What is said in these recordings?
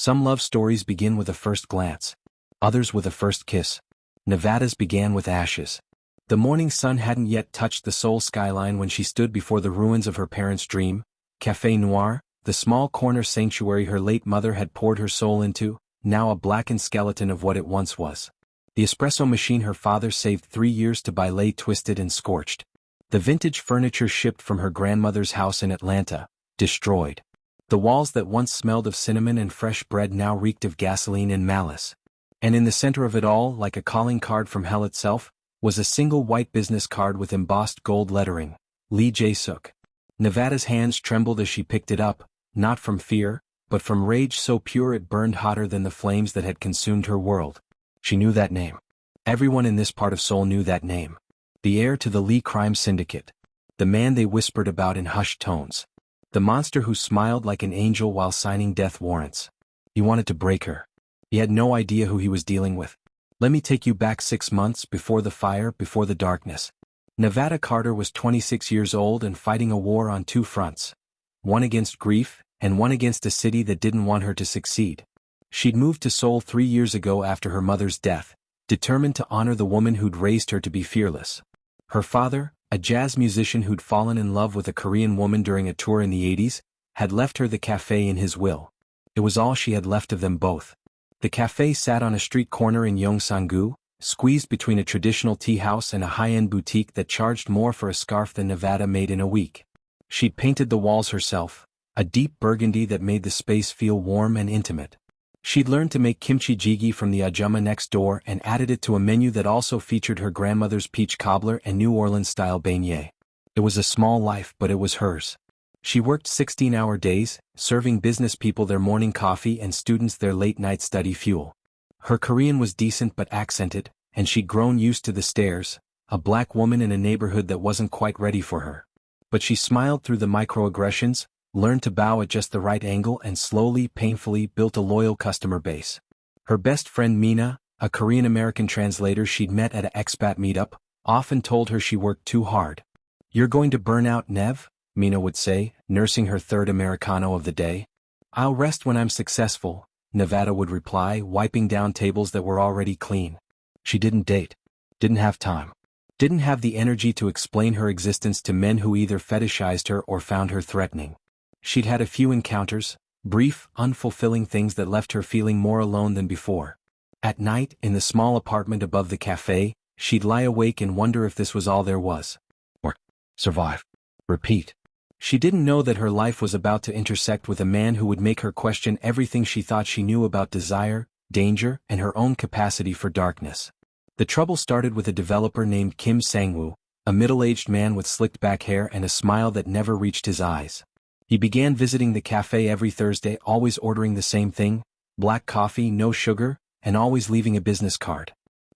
Some love stories begin with a first glance. Others with a first kiss. Nevada's began with ashes. The morning sun hadn't yet touched the Seoul skyline when she stood before the ruins of her parents' dream, Café Noir, the small corner sanctuary her late mother had poured her soul into, now a blackened skeleton of what it once was. The espresso machine her father saved 3 years to buy lay twisted and scorched. The vintage furniture shipped from her grandmother's house in Atlanta, destroyed. The walls that once smelled of cinnamon and fresh bread now reeked of gasoline and malice. And in the center of it all, like a calling card from hell itself, was a single white business card with embossed gold lettering, Lee Jae-suk. Nevada's hands trembled as she picked it up, not from fear, but from rage so pure it burned hotter than the flames that had consumed her world. She knew that name. Everyone in this part of Seoul knew that name. The heir to the Lee crime syndicate. The man they whispered about in hushed tones. The monster who smiled like an angel while signing death warrants. He wanted to break her. He had no idea who he was dealing with. Let me take you back 6 months before the fire, before the darkness. Nevada Carter was 26 years old and fighting a war on 2 fronts. One against grief, and one against a city that didn't want her to succeed. She'd moved to Seoul 3 years ago after her mother's death, determined to honor the woman who'd raised her to be fearless. Her father, a jazz musician who'd fallen in love with a Korean woman during a tour in the 80s, had left her the cafe in his will. It was all she had left of them both. The cafe sat on a street corner in Yongsan-gu, squeezed between a traditional tea house and a high-end boutique that charged more for a scarf than Nevada made in a week. She'd painted the walls herself, a deep burgundy that made the space feel warm and intimate. She'd learned to make kimchi jjigae from the ajumma next door and added it to a menu that also featured her grandmother's peach cobbler and New Orleans-style beignet. It was a small life, but it was hers. She worked 16-hour days, serving business people their morning coffee and students their late-night study fuel. Her Korean was decent but accented, and she'd grown used to the stares, a black woman in a neighborhood that wasn't quite ready for her. But she smiled through the microaggressions, learned to bow at just the right angle and slowly, painfully built a loyal customer base. Her best friend Mina, a Korean-American translator she'd met at an expat meetup, often told her she worked too hard. "You're going to burn out, Nev," Mina would say, nursing her third Americano of the day. "I'll rest when I'm successful," Nevada would reply, wiping down tables that were already clean. She didn't date. Didn't have time. Didn't have the energy to explain her existence to men who either fetishized her or found her threatening. She'd had a few encounters, brief, unfulfilling things that left her feeling more alone than before. At night, in the small apartment above the cafe, she'd lie awake and wonder if this was all there was. Or survive. Repeat. She didn't know that her life was about to intersect with a man who would make her question everything she thought she knew about desire, danger, and her own capacity for darkness. The trouble started with a developer named Kim Sang-woo, a middle-aged man with slicked back hair and a smile that never reached his eyes. He began visiting the cafe every Thursday, always ordering the same thing, black coffee, no sugar, and always leaving a business card.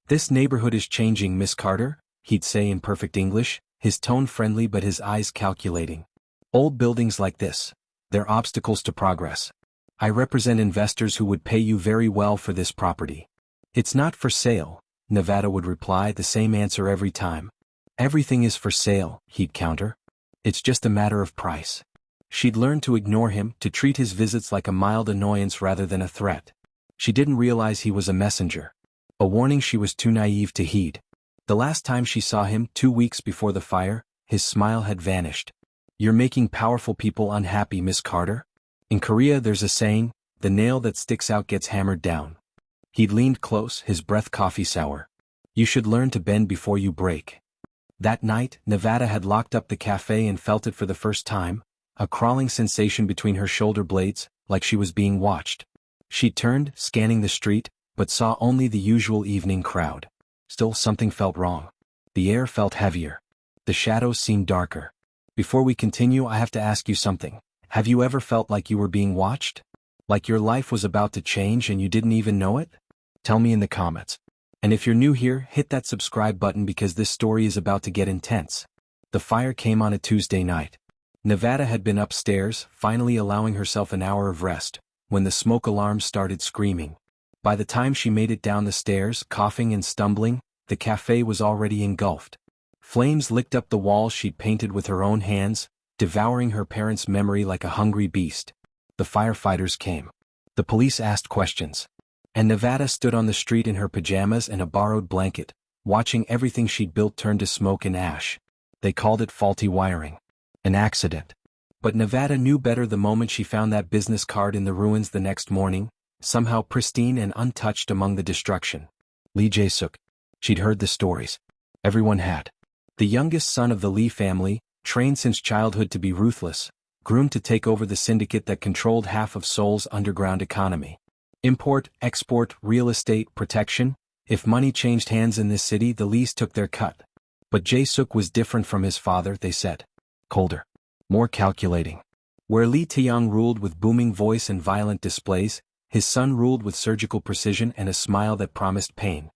"This neighborhood is changing, Miss Carter," he'd say in perfect English, his tone friendly but his eyes calculating. "Old buildings like this, they're obstacles to progress. I represent investors who would pay you very well for this property." "It's not for sale," Nevada would reply, the same answer every time. "Everything is for sale," he'd counter. "It's just a matter of price." She'd learned to ignore him, to treat his visits like a mild annoyance rather than a threat. She didn't realize he was a messenger. A warning she was too naive to heed. The last time she saw him, 2 weeks before the fire, his smile had vanished. "You're making powerful people unhappy, Miss Carter. In Korea there's a saying, the nail that sticks out gets hammered down." He'd leaned close, his breath coffee sour. "You should learn to bend before you break." That night, Nevada had locked up the cafe and felt it for the first time, a crawling sensation between her shoulder blades, like she was being watched. She turned, scanning the street, but saw only the usual evening crowd. Still, something felt wrong. The air felt heavier. The shadows seemed darker. "Before we continue, I have to ask you something. Have you ever felt like you were being watched? Like your life was about to change and you didn't even know it? Tell me in the comments. And if you're new here, hit that subscribe button because this story is about to get intense." The fire came on a Tuesday night. Nevada had been upstairs, finally allowing herself an hour of rest, when the smoke alarm started screaming. By the time she made it down the stairs, coughing and stumbling, the cafe was already engulfed. Flames licked up the walls she'd painted with her own hands, devouring her parents' memory like a hungry beast. The firefighters came. The police asked questions. And Nevada stood on the street in her pajamas and a borrowed blanket, watching everything she'd built turn to smoke and ash. They called it faulty wiring. An accident. But Nevada knew better the moment she found that business card in the ruins the next morning, somehow pristine and untouched among the destruction. Lee Jae-suk. She'd heard the stories. Everyone had. The youngest son of the Lee family, trained since childhood to be ruthless, groomed to take over the syndicate that controlled half of Seoul's underground economy. Import, export, real estate, protection. If money changed hands in this city, the Lees took their cut. But Jae-suk was different from his father, they said. Colder. More calculating. Where Lee Taeyong ruled with booming voice and violent displays, his son ruled with surgical precision and a smile that promised pain.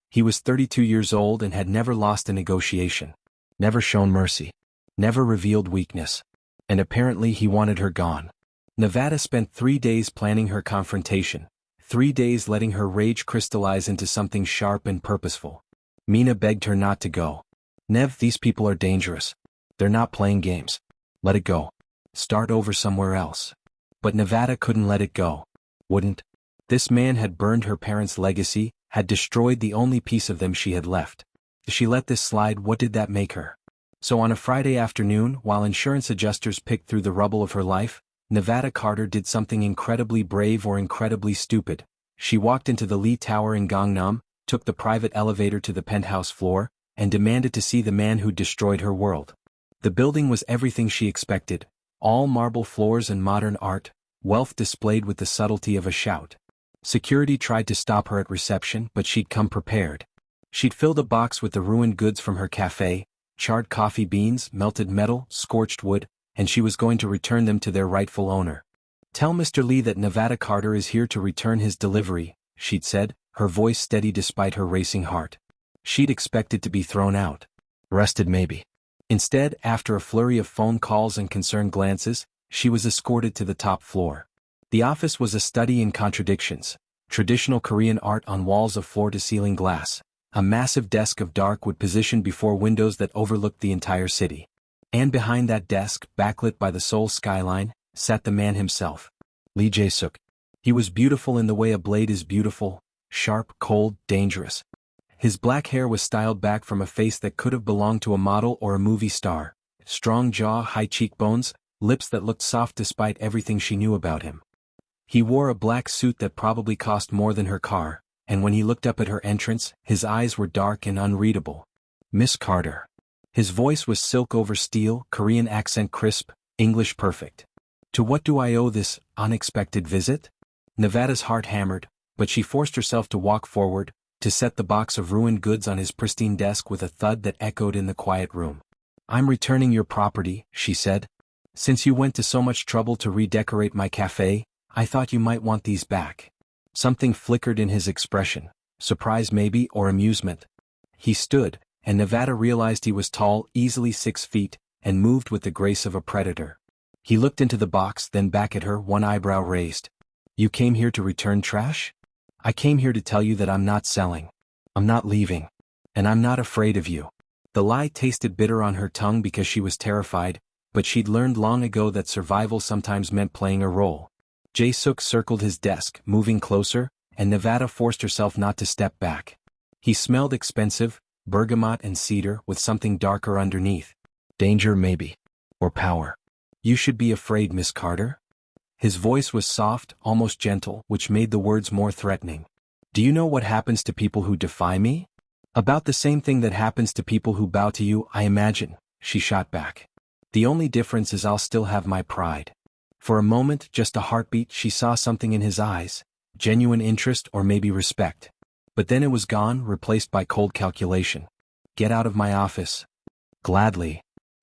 He was 32 years old and had never lost a negotiation. Never shown mercy. Never revealed weakness. And apparently he wanted her gone. Nevada spent 3 days planning her confrontation. 3 days letting her rage crystallize into something sharp and purposeful. Mina begged her not to go. Nev, these people are dangerous. They're not playing games. Let it go. Start over somewhere else. But Nevada couldn't let it go. Wouldn't. This man had burned her parents' legacy, had destroyed the only piece of them she had left. If she let this slide, what did that make her? So on a Friday afternoon, while insurance adjusters picked through the rubble of her life, Nevada Carter did something incredibly brave or incredibly stupid. She walked into the Lee Tower in Gangnam, took the private elevator to the penthouse floor, and demanded to see the man who destroyed her world. The building was everything she expected, all marble floors and modern art, wealth displayed with the subtlety of a shout. Security tried to stop her at reception, but she'd come prepared. She'd filled a box with the ruined goods from her café, charred coffee beans, melted metal, scorched wood, and she was going to return them to their rightful owner. Tell Mr. Lee that Nevada Carter is here to return his delivery, she'd said, her voice steady despite her racing heart. She'd expected to be thrown out. Arrested maybe. Instead, after a flurry of phone calls and concerned glances, she was escorted to the top floor. The office was a study in contradictions. Traditional Korean art on walls of floor-to-ceiling glass. A massive desk of dark wood positioned before windows that overlooked the entire city. And behind that desk, backlit by the Seoul skyline, sat the man himself. Lee Jae-suk. He was beautiful in the way a blade is beautiful, sharp, cold, dangerous. His black hair was styled back from a face that could have belonged to a model or a movie star. Strong jaw, high cheekbones, lips that looked soft despite everything she knew about him. He wore a black suit that probably cost more than her car, and when he looked up at her entrance, his eyes were dark and unreadable. Miss Carter. His voice was silk over steel, Korean accent crisp, English perfect. To what do I owe this unexpected visit? Nevada's heart hammered, but she forced herself to walk forward, to set the box of ruined goods on his pristine desk with a thud that echoed in the quiet room. I'm returning your property, she said. Since you went to so much trouble to redecorate my café, I thought you might want these back. Something flickered in his expression, surprise maybe or amusement. He stood, and Nevada realized he was tall, easily 6 feet, and moved with the grace of a predator. He looked into the box, then back at her, one eyebrow raised. You came here to return trash? I came here to tell you that I'm not selling. I'm not leaving. And I'm not afraid of you. The lie tasted bitter on her tongue because she was terrified, but she'd learned long ago that survival sometimes meant playing a role. Jae-suk circled his desk, moving closer, and Nevada forced herself not to step back. He smelled expensive, bergamot and cedar with something darker underneath. Danger maybe. Or power. You should be afraid, Miss Carter. His voice was soft, almost gentle, which made the words more threatening. Do you know what happens to people who defy me? About the same thing that happens to people who bow to you, I imagine, she shot back. The only difference is I'll still have my pride. For a moment, just a heartbeat, she saw something in his eyes, genuine interest or maybe respect. But then it was gone, replaced by cold calculation. Get out of my office. Gladly.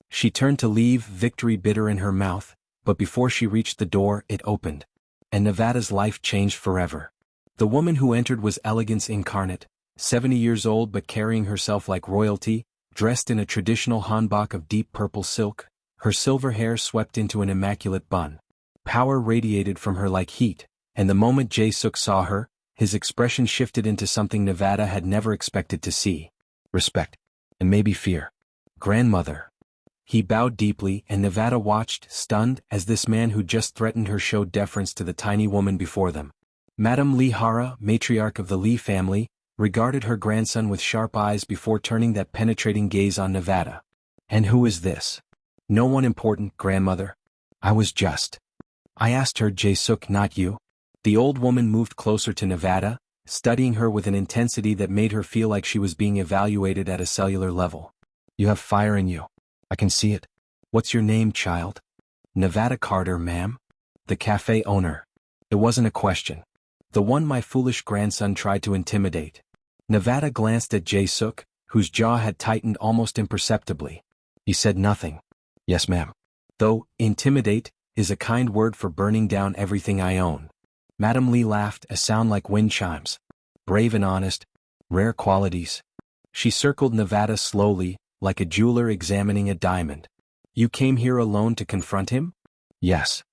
She turned to leave, victory bitter in her mouth, but before she reached the door, it opened. And Nevada's life changed forever. The woman who entered was elegance incarnate, 70 years old but carrying herself like royalty, dressed in a traditional hanbok of deep purple silk, her silver hair swept into an immaculate bun. Power radiated from her like heat, and the moment Jae-suk saw her, his expression shifted into something Nevada had never expected to see. Respect. And maybe fear. Grandmother. He bowed deeply and Nevada watched, stunned, as this man who just threatened her showed deference to the tiny woman before them. Madame Lee Hara, matriarch of the Lee family, regarded her grandson with sharp eyes before turning that penetrating gaze on Nevada. "And who is this?" "No one important, grandmother. I asked her, Jae-suk, not you." The old woman moved closer to Nevada, studying her with an intensity that made her feel like she was being evaluated at a cellular level. "You have fire in you. I can see it. What's your name, child?" "Nevada Carter, ma'am." "The cafe owner." It wasn't a question. The one my foolish grandson tried to intimidate. Nevada glanced at Jae-suk, whose jaw had tightened almost imperceptibly. He said nothing. "Yes, ma'am. Though, intimidate is a kind word for burning down everything I own." Madame Lee laughed, a sound like wind chimes. "Brave and honest. Rare qualities." She circled Nevada slowly, like a jeweler examining a diamond. "You came here alone to confront him?" "Yes."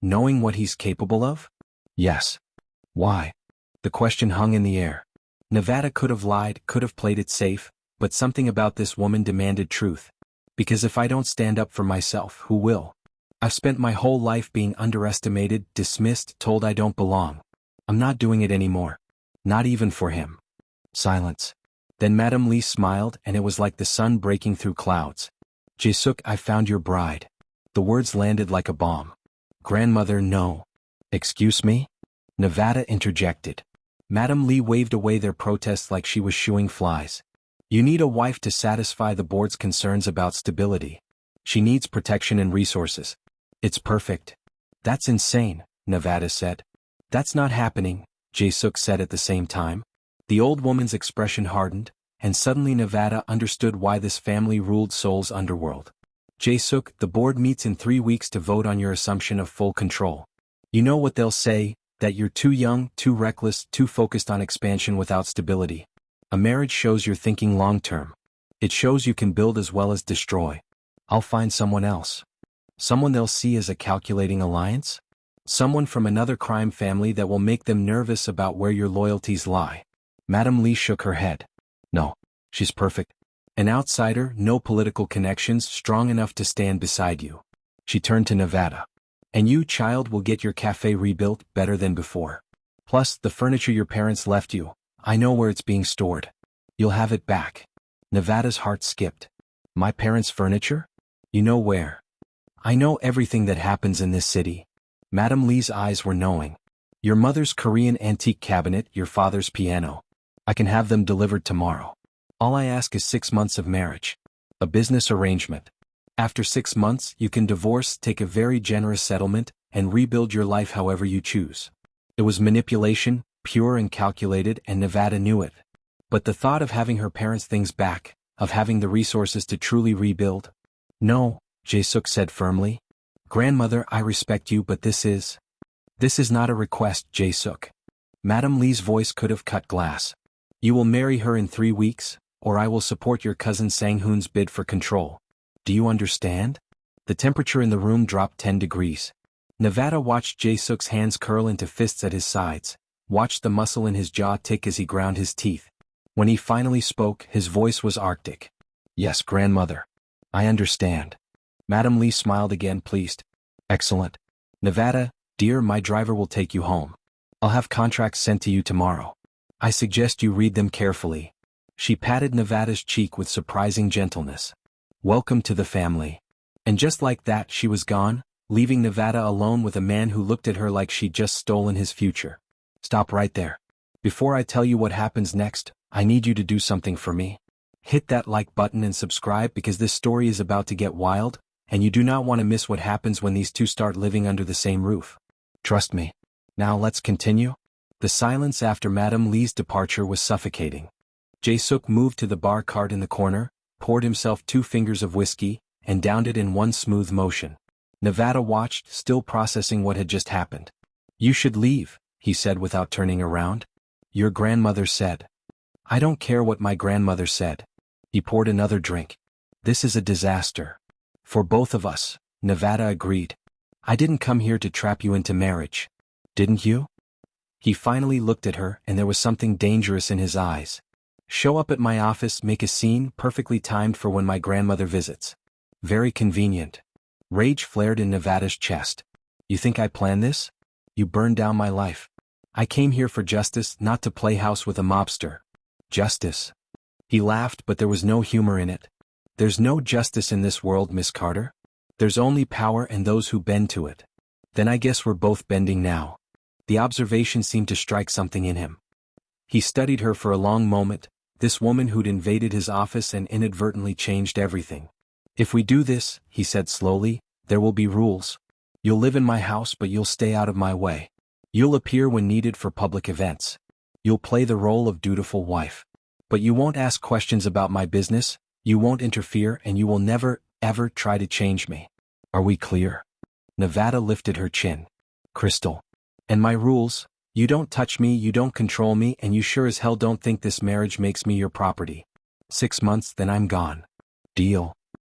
"Knowing what he's capable of?" "Yes." "Why?" The question hung in the air. Nevada could have lied, could have played it safe, but something about this woman demanded truth. "Because if I don't stand up for myself, who will? I've spent my whole life being underestimated, dismissed, told I don't belong. I'm not doing it anymore. Not even for him." Silence. Then Madame Lee smiled, and it was like the sun breaking through clouds. "Jae-suk, I found your bride." The words landed like a bomb. "Grandmother, no." "Excuse me?" Nevada interjected. Madame Lee waved away their protests like she was shooing flies. "You need a wife to satisfy the board's concerns about stability. She needs protection and resources." "It's perfect." "That's insane," Nevada said. "That's not happening," Jae-suk said at the same time. The old woman's expression hardened, and suddenly Nevada understood why this family ruled Seoul's underworld. "Jae-suk, the board meets in 3 weeks to vote on your assumption of full control. You know what they'll say, that you're too young, too reckless, too focused on expansion without stability. A marriage shows you're thinking long-term. It shows you can build as well as destroy. I'll find someone else. Someone they'll see as a calculating alliance? Someone from another crime family that will make them nervous about where your loyalties lie." Madame Lee shook her head. "No, she's perfect. An outsider, no political connections, strong enough to stand beside you." She turned to Nevada. "And you, child, will get your cafe rebuilt better than before. Plus, the furniture your parents left you, I know where it's being stored. You'll have it back." Nevada's heart skipped. "My parents' furniture? You know where?" "I know everything that happens in this city." Madame Lee's eyes were knowing. "Your mother's Korean antique cabinet, your father's piano. I can have them delivered tomorrow. All I ask is 6 months of marriage. A business arrangement. After 6 months, you can divorce, take a very generous settlement, and rebuild your life however you choose." It was manipulation, pure and calculated, and Nevada knew it. But the thought of having her parents' things back, of having the resources to truly rebuild. "No," Jae-suk said firmly. "Grandmother, I respect you, but this is not a request, Jae-suk." Madame Lee's voice could have cut glass. "You will marry her in 3 weeks, or I will support your cousin Sang-hoon's bid for control. Do you understand?" The temperature in the room dropped 10 degrees. Nevada watched Jae-suk's hands curl into fists at his sides, watched the muscle in his jaw tick as he ground his teeth. When he finally spoke, his voice was arctic. "Yes, grandmother. I understand." Madame Lee smiled again, pleased. "Excellent. Nevada, dear, my driver will take you home. I'll have contracts sent to you tomorrow. I suggest you read them carefully." She patted Nevada's cheek with surprising gentleness. "Welcome to the family." And just like that, she was gone, leaving Nevada alone with a man who looked at her like she'd just stolen his future. "Stop right there. Before I tell you what happens next, I need you to do something for me. Hit that like button and subscribe because this story is about to get wild, and you do not want to miss what happens when these two start living under the same roof. Trust me. Now let's continue." The silence after Madame Lee's departure was suffocating. Jae-suk moved to the bar cart in the corner, poured himself 2 fingers of whiskey, and downed it in one smooth motion. Nevada watched, still processing what had just happened. "You should leave," he said without turning around. "Your grandmother said." "I don't care what my grandmother said." He poured another drink. "This is a disaster. For both of us," Nevada agreed. "I didn't come here to trap you into marriage. Didn't you?" He finally looked at her, and there was something dangerous in his eyes. "Show up at my office, make a scene, perfectly timed for when my grandmother visits. Very convenient. Rage flared in Nevada's chest. You think I planned this? You burned down my life. I came here for justice, not to play house with a mobster. Justice? He laughed, but there was no humor in it. There's no justice in this world, Miss Carter. There's only power and those who bend to it. Then I guess we're both bending now. The observation seemed to strike something in him. He studied her for a long moment, this woman who'd invaded his office and inadvertently changed everything. If we do this, he said slowly, there will be rules. You'll live in my house, but you'll stay out of my way. You'll appear when needed for public events. You'll play the role of dutiful wife. But you won't ask questions about my business, you won't interfere, and you will never, ever try to change me. Are we clear? Nevada lifted her chin. Crystal. And my rules? You don't touch me, you don't control me, and you sure as hell don't think this marriage makes me your property. 6 months, then I'm gone. Deal?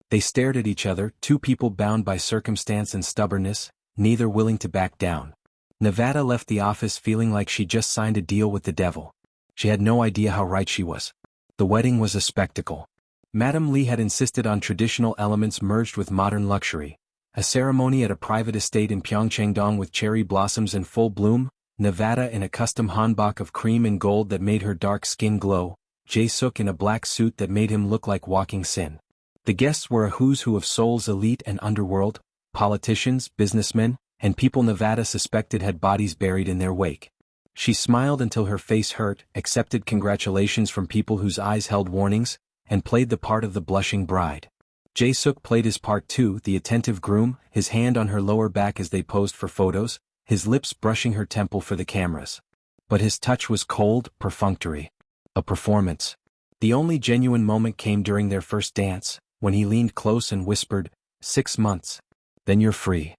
They stared at each other, two people bound by circumstance and stubbornness, neither willing to back down. Nevada left the office feeling like she just signed a deal with the devil. She had no idea how right she was. The wedding was a spectacle. Madame Lee had insisted on traditional elements merged with modern luxury. A ceremony at a private estate in Pyeongchang with cherry blossoms in full bloom, Nevada in a custom hanbok of cream and gold that made her dark skin glow, Jae-suk in a black suit that made him look like walking sin. The guests were a who's who of Seoul's elite and underworld, politicians, businessmen, and people Nevada suspected had bodies buried in their wake. She smiled until her face hurt, accepted congratulations from people whose eyes held warnings, and played the part of the blushing bride. Jae-suk played his part too, the attentive groom, his hand on her lower back as they posed for photos, his lips brushing her temple for the cameras. But his touch was cold, perfunctory. A performance. The only genuine moment came during their first dance, when he leaned close and whispered, 6 months. Then you're free.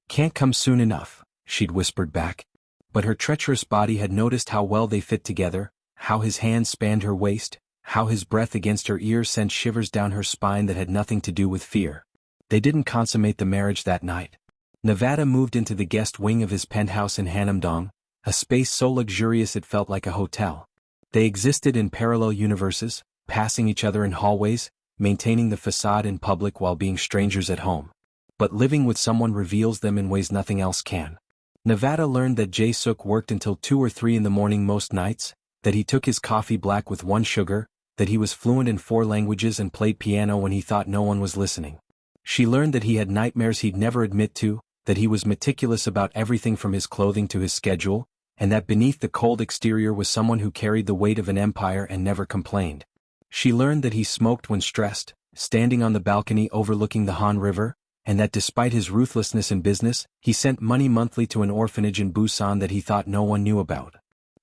Can't come soon enough, she'd whispered back. But her treacherous body had noticed how well they fit together, how his hands spanned her waist, how his breath against her ear sent shivers down her spine that had nothing to do with fear. They didn't consummate the marriage that night. Nevada moved into the guest wing of his penthouse in Hanamdong, a space so luxurious it felt like a hotel. They existed in parallel universes, passing each other in hallways, maintaining the facade in public while being strangers at home. But living with someone reveals them in ways nothing else can. Nevada learned that Jae-suk worked until 2 or 3 in the morning most nights, that he took his coffee black with 1 sugar, that he was fluent in 4 languages and played piano when he thought no one was listening. She learned that he had nightmares he'd never admit to, that he was meticulous about everything from his clothing to his schedule, and that beneath the cold exterior was someone who carried the weight of an empire and never complained. She learned that he smoked when stressed, standing on the balcony overlooking the Han River, and that despite his ruthlessness in business, he sent money monthly to an orphanage in Busan that he thought no one knew about.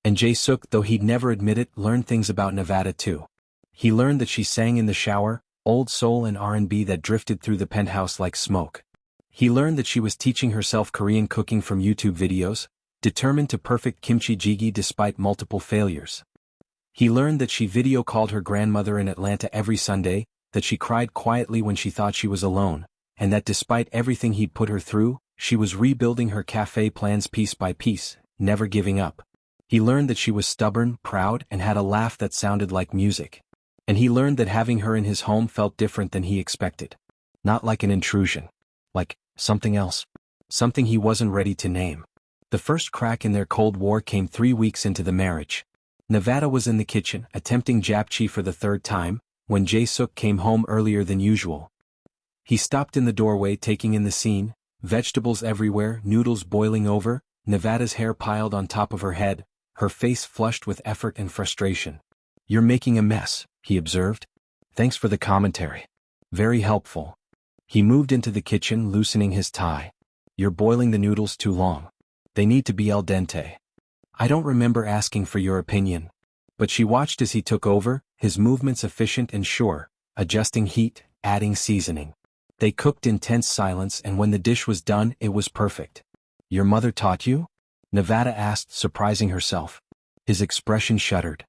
And Jae-suk, though he'd never admit it, learned things about Nevada too. He learned that she sang in the shower, old soul and R&B that drifted through the penthouse like smoke. He learned that she was teaching herself Korean cooking from YouTube videos, determined to perfect kimchi jjigae despite multiple failures. He learned that she video called her grandmother in Atlanta every Sunday, that she cried quietly when she thought she was alone, and that despite everything he'd put her through, she was rebuilding her café plans piece by piece, never giving up. He learned that she was stubborn, proud, and had a laugh that sounded like music. And he learned that having her in his home felt different than he expected. Not like an intrusion. Like something else. Something he wasn't ready to name. The first crack in their Cold War came 3 weeks into the marriage. Nevada was in the kitchen, attempting japchae for the 3rd time, when Jae-suk came home earlier than usual. He stopped in the doorway taking in the scene, vegetables everywhere, noodles boiling over, Nevada's hair piled on top of her head, her face flushed with effort and frustration. You're making a mess, he observed. Thanks for the commentary. Very helpful. He moved into the kitchen, loosening his tie. You're boiling the noodles too long. They need to be al dente. I don't remember asking for your opinion. But she watched as he took over, his movements efficient and sure, adjusting heat, adding seasoning. They cooked in tense silence, and when the dish was done, it was perfect. Your mother taught you? Nevada asked, surprising herself. His expression shuddered.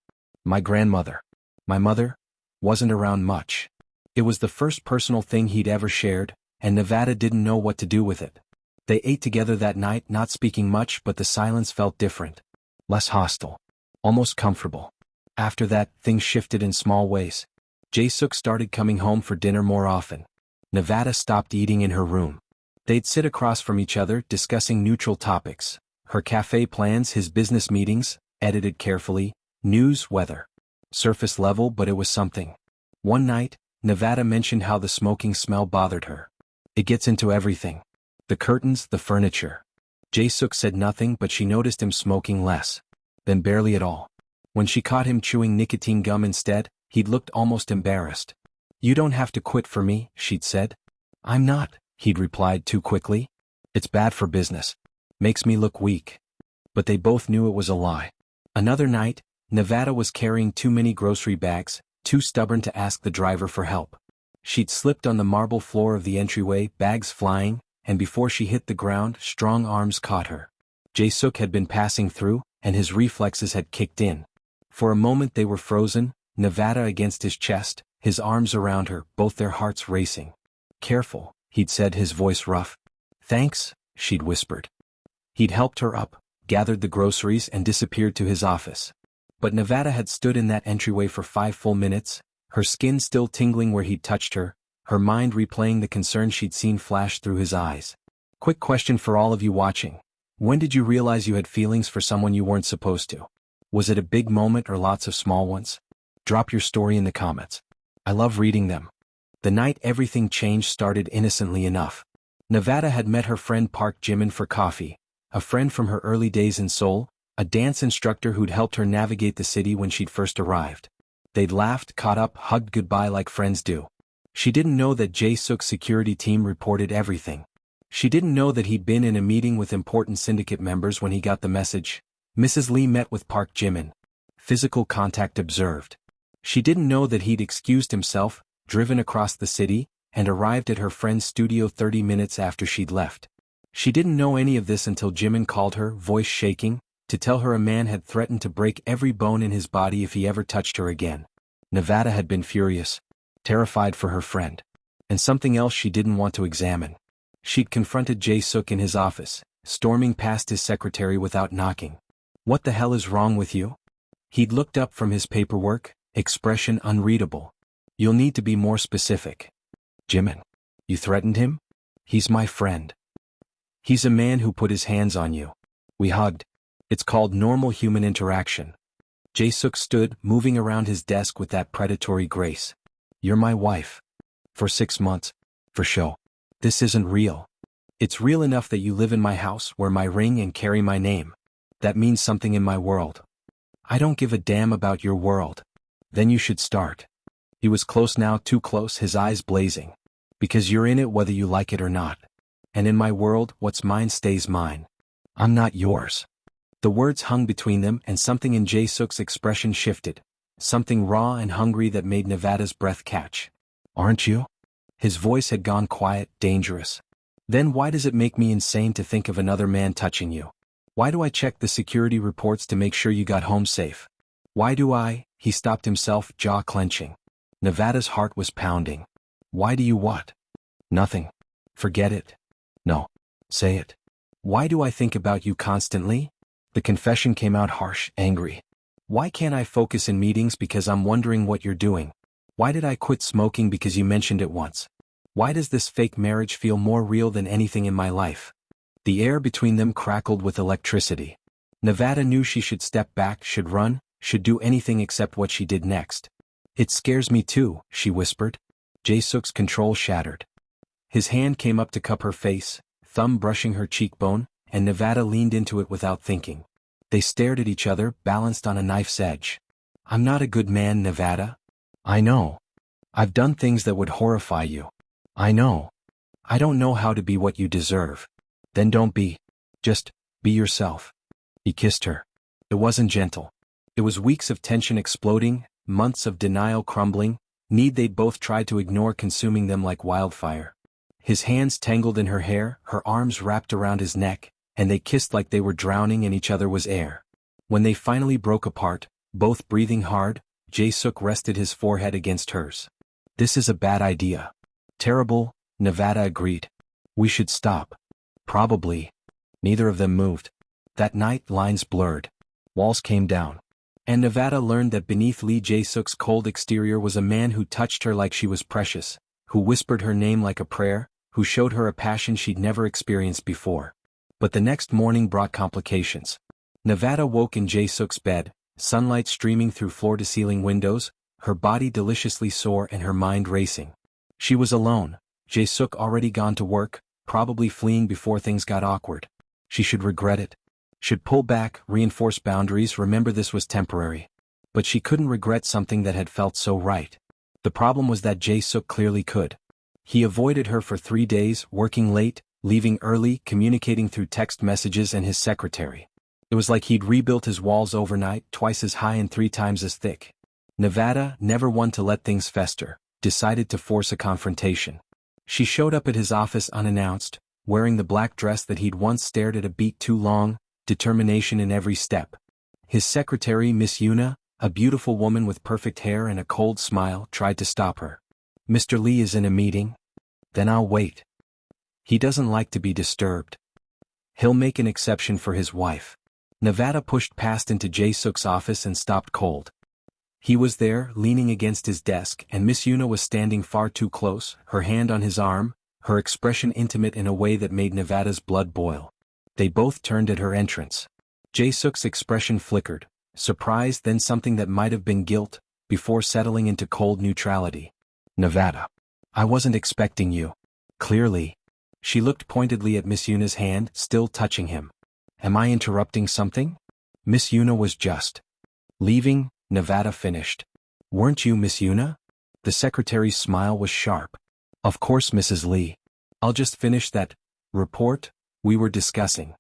My grandmother. My mother? Wasn't around much. It was the first personal thing he'd ever shared, and Nevada didn't know what to do with it. They ate together that night, not speaking much, but the silence felt different. Less hostile. Almost comfortable. After that, things shifted in small ways. Jae-suk started coming home for dinner more often. Nevada stopped eating in her room. They'd sit across from each other discussing neutral topics. Her cafe plans, his business meetings, edited carefully, news, weather. Surface level, but it was something. One night, Nevada mentioned how the smoking smell bothered her. It gets into everything. The curtains, the furniture. Jae-suk said nothing, but she noticed him smoking less. Then barely at all. When she caught him chewing nicotine gum instead, he'd looked almost embarrassed. "You don't have to quit for me," she'd said. "I'm not," he'd replied too quickly. "It's bad for business. Makes me look weak." But they both knew it was a lie. Another night, Nevada was carrying too many grocery bags, too stubborn to ask the driver for help. She'd slipped on the marble floor of the entryway, bags flying, and before she hit the ground, strong arms caught her. Jae-suk had been passing through, and his reflexes had kicked in. For a moment they were frozen, Nevada against his chest, his arms around her, both their hearts racing. "Careful," he'd said, his voice rough. "Thanks," she'd whispered. He'd helped her up, gathered the groceries, and disappeared to his office. But Nevada had stood in that entryway for 5 full minutes, her skin still tingling where he'd touched her, her mind replaying the concern she'd seen flash through his eyes. Quick question for all of you watching. When did you realize you had feelings for someone you weren't supposed to? Was it a big moment or lots of small ones? Drop your story in the comments. I love reading them. The night everything changed started innocently enough. Nevada had met her friend Park Jimin for coffee, a friend from her early days in Seoul, a dance instructor who'd helped her navigate the city when she'd first arrived. They'd laughed, caught up, hugged goodbye like friends do. She didn't know that Jae-suk's security team reported everything. She didn't know that he'd been in a meeting with important syndicate members when he got the message. Mrs. Lee met with Park Jimin. Physical contact observed. She didn't know that he'd excused himself, driven across the city, and arrived at her friend's studio 30 minutes after she'd left. She didn't know any of this until Jimin called her, voice shaking, to tell her a man had threatened to break every bone in his body if he ever touched her again. Nevada had been furious, terrified for her friend. And something else she didn't want to examine. She'd confronted Jae-suk in his office, storming past his secretary without knocking. "What the hell is wrong with you?" He'd looked up from his paperwork, expression unreadable. "You'll need to be more specific." "Jimin, you threatened him?" "He's my friend. He's a man who put his hands on you." We hugged. "It's called normal human interaction." Jae-suk stood, moving around his desk with that predatory grace. "You're my wife. For 6 months. For show. This isn't real. It's real enough that you live in my house, wear my ring, and carry my name. That means something in my world. I don't give a damn about your world. Then you should start." He was close now, too close, his eyes blazing. "Because you're in it whether you like it or not. And in my world, what's mine stays mine. I'm not yours." The words hung between them, and something in Jae-suk's expression shifted. Something raw and hungry that made Nevada's breath catch. "Aren't you?" His voice had gone quiet, dangerous. "Then why does it make me insane to think of another man touching you? Why do I check the security reports to make sure you got home safe? Why do I?" He stopped himself, jaw clenching. Nevada's heart was pounding. "Why do you what?" "Nothing. Forget it." "No. Say it." "Why do I think about you constantly?" The confession came out harsh, angry. "Why can't I focus in meetings because I'm wondering what you're doing? Why did I quit smoking because you mentioned it once? Why does this fake marriage feel more real than anything in my life?" The air between them crackled with electricity. Nevada knew she should step back, should run, should do anything except what she did next. "It scares me too," she whispered. Jae-suk's control shattered. His hand came up to cup her face, thumb brushing her cheekbone, and Nevada leaned into it without thinking. They stared at each other, balanced on a knife's edge. "I'm not a good man, Nevada. I know. I've done things that would horrify you. I know. I don't know how to be what you deserve." "Then don't be. Just be yourself." He kissed her. It wasn't gentle. It was weeks of tension exploding, months of denial crumbling, need they'd both tried to ignore consuming them like wildfire. His hands tangled in her hair, her arms wrapped around his neck, and they kissed like they were drowning and each other was air. When they finally broke apart, both breathing hard, Jae-suk rested his forehead against hers. "This is a bad idea." "Terrible," Nevada agreed. "We should stop." "Probably." Neither of them moved. That night, lines blurred. Walls came down. And Nevada learned that beneath Lee Jae-suk's cold exterior was a man who touched her like she was precious, who whispered her name like a prayer, who showed her a passion she'd never experienced before. But the next morning brought complications. Nevada woke in Jae-suk's bed, sunlight streaming through floor-to-ceiling windows, her body deliciously sore and her mind racing. She was alone, Jae-suk already gone to work, probably fleeing before things got awkward. She should regret it. Should pull back, reinforce boundaries, remember this was temporary. But she couldn't regret something that had felt so right. The problem was that Jae-suk clearly could. He avoided her for 3 days, working late, leaving early, communicating through text messages and his secretary. It was like he'd rebuilt his walls overnight, twice as high and 3 times as thick. Nevada, never one to let things fester, decided to force a confrontation. She showed up at his office unannounced, wearing the black dress that he'd once stared at a beat too long, determination in every step. His secretary, Miss Yuna, a beautiful woman with perfect hair and a cold smile, tried to stop her. "Mr. Lee is in a meeting?" "Then I'll wait. He doesn't like to be disturbed. He'll make an exception for his wife." Nevada pushed past into Jae-suk's office and stopped cold. He was there, leaning against his desk, and Miss Yuna was standing far too close, her hand on his arm, her expression intimate in a way that made Nevada's blood boil. They both turned at her entrance. Jae-suk's expression flickered, surprise, then something that might have been guilt, before settling into cold neutrality. "Nevada. I wasn't expecting you." "Clearly." She looked pointedly at Miss Yuna's hand, still touching him. "Am I interrupting something?" Miss Yuna was just leaving, Nevada finished. "Weren't you Miss Yuna?" The secretary's smile was sharp. "Of course, Mrs. Lee. I'll just finish that report we were discussing."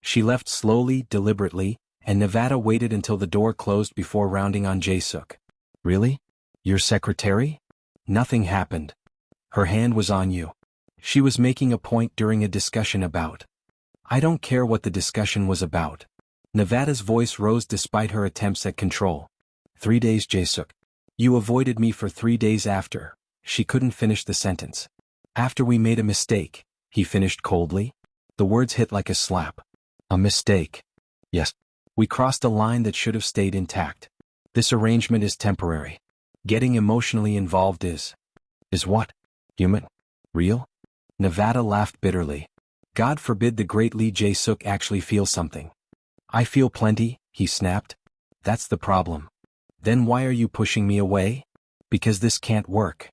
She left slowly, deliberately, and Nevada waited until the door closed before rounding on Jae-suk. "Really? Your secretary?" "Nothing happened. Her hand was on you. She was making a point during a discussion about." "I don't care what the discussion was about." Nevada's voice rose despite her attempts at control. 3 days, Jae-suk. You avoided me for 3 days after." She couldn't finish the sentence. "After we made a mistake," he finished coldly. The words hit like a slap. "A mistake?" "Yes. We crossed a line that should have stayed intact. This arrangement is temporary. Getting emotionally involved is what? Human? Real?" Nevada laughed bitterly. "God forbid the great Lee Jae-suk actually feel something." "I feel plenty," he snapped. "That's the problem." "Then why are you pushing me away?" "Because this can't work."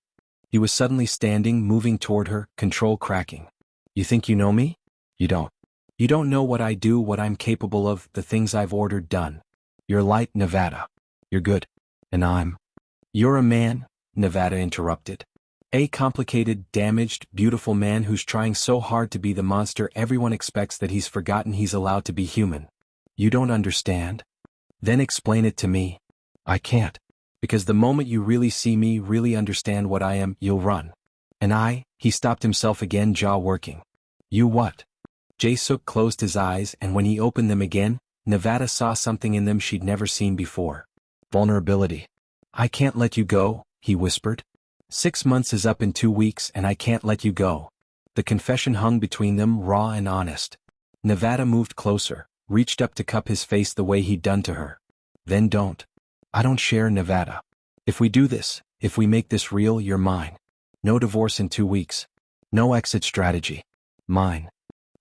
He was suddenly standing, moving toward her, control cracking. "You think you know me? You don't. You don't know what I do, what I'm capable of, the things I've ordered done. You're light, Nevada. You're good. And I'm—" "You're a man," Nevada interrupted. "A complicated, damaged, beautiful man who's trying so hard to be the monster everyone expects that he's forgotten he's allowed to be human. You don't understand? Then explain it to me." "I can't. Because the moment you really see me, really understand what I am, you'll run." "And he stopped himself again, jaw working. "You what?" Jae-suk closed his eyes, and when he opened them again, Nevada saw something in them she'd never seen before. Vulnerability. "I can't let you go," he whispered. 6 months is up in 2 weeks and I can't let you go." The confession hung between them, raw and honest. Nevada moved closer, reached up to cup his face the way he'd done to her. "Then don't." "I don't share, Nevada. If we do this, if we make this real, you're mine. No divorce in 2 weeks. No exit strategy. Mine."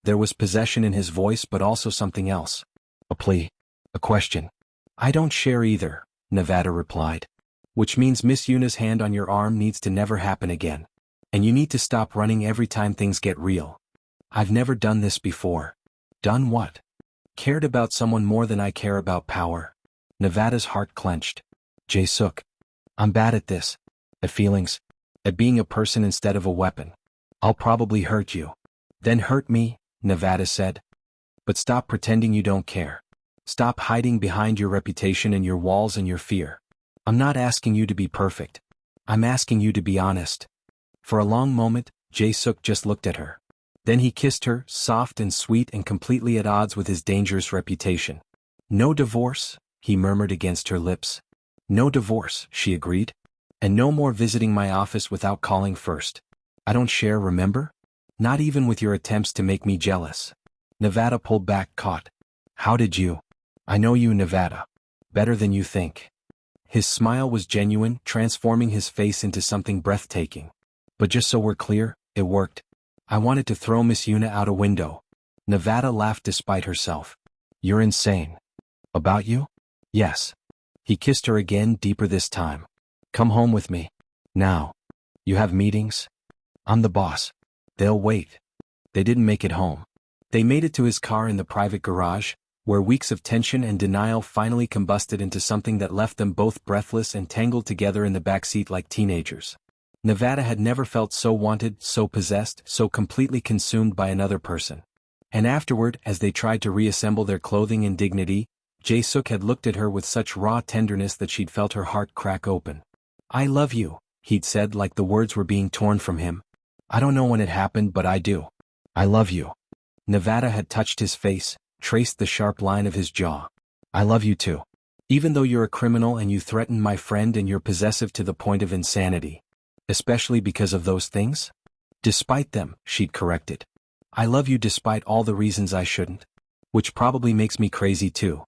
There was possession in his voice, but also something else. A plea. A question. "I don't share either," Nevada replied. "Which means Miss Yuna's hand on your arm needs to never happen again. And you need to stop running every time things get real." "I've never done this before." "Done what?" "Cared about someone more than I care about power." Nevada's heart clenched. "Jae-suk. I'm bad at this. At feelings. At being a person instead of a weapon. I'll probably hurt you." "Then hurt me," Nevada said. "But stop pretending you don't care. Stop hiding behind your reputation and your walls and your fear. I'm not asking you to be perfect. I'm asking you to be honest." For a long moment, Jae-suk just looked at her. Then he kissed her, soft and sweet and completely at odds with his dangerous reputation. "No divorce," he murmured against her lips. "No divorce," she agreed. "And no more visiting my office without calling first. I don't share, remember? Not even with your attempts to make me jealous." Nevada pulled back, caught. "How did you?" "I know you, Nevada. Better than you think." His smile was genuine, transforming his face into something breathtaking. But just so we're clear, it worked. I wanted to throw Miss Yuna out a window. Nevada laughed despite herself. You're insane. About you? Yes. He kissed her again, deeper this time. Come home with me. Now. You have meetings? I'm the boss. They'll wait. They didn't make it home. They made it to his car in the private garage, where weeks of tension and denial finally combusted into something that left them both breathless and tangled together in the backseat like teenagers. Nevada had never felt so wanted, so possessed, so completely consumed by another person. And afterward, as they tried to reassemble their clothing and dignity, Jae-suk had looked at her with such raw tenderness that she'd felt her heart crack open. I love you, he'd said like the words were being torn from him. I don't know when it happened, but I do. I love you. Nevada had touched his face, traced the sharp line of his jaw. I love you too. Even though you're a criminal and you threaten my friend and you're possessive to the point of insanity. Especially because of those things? Despite them, she'd corrected. I love you despite all the reasons I shouldn't. Which probably makes me crazy too.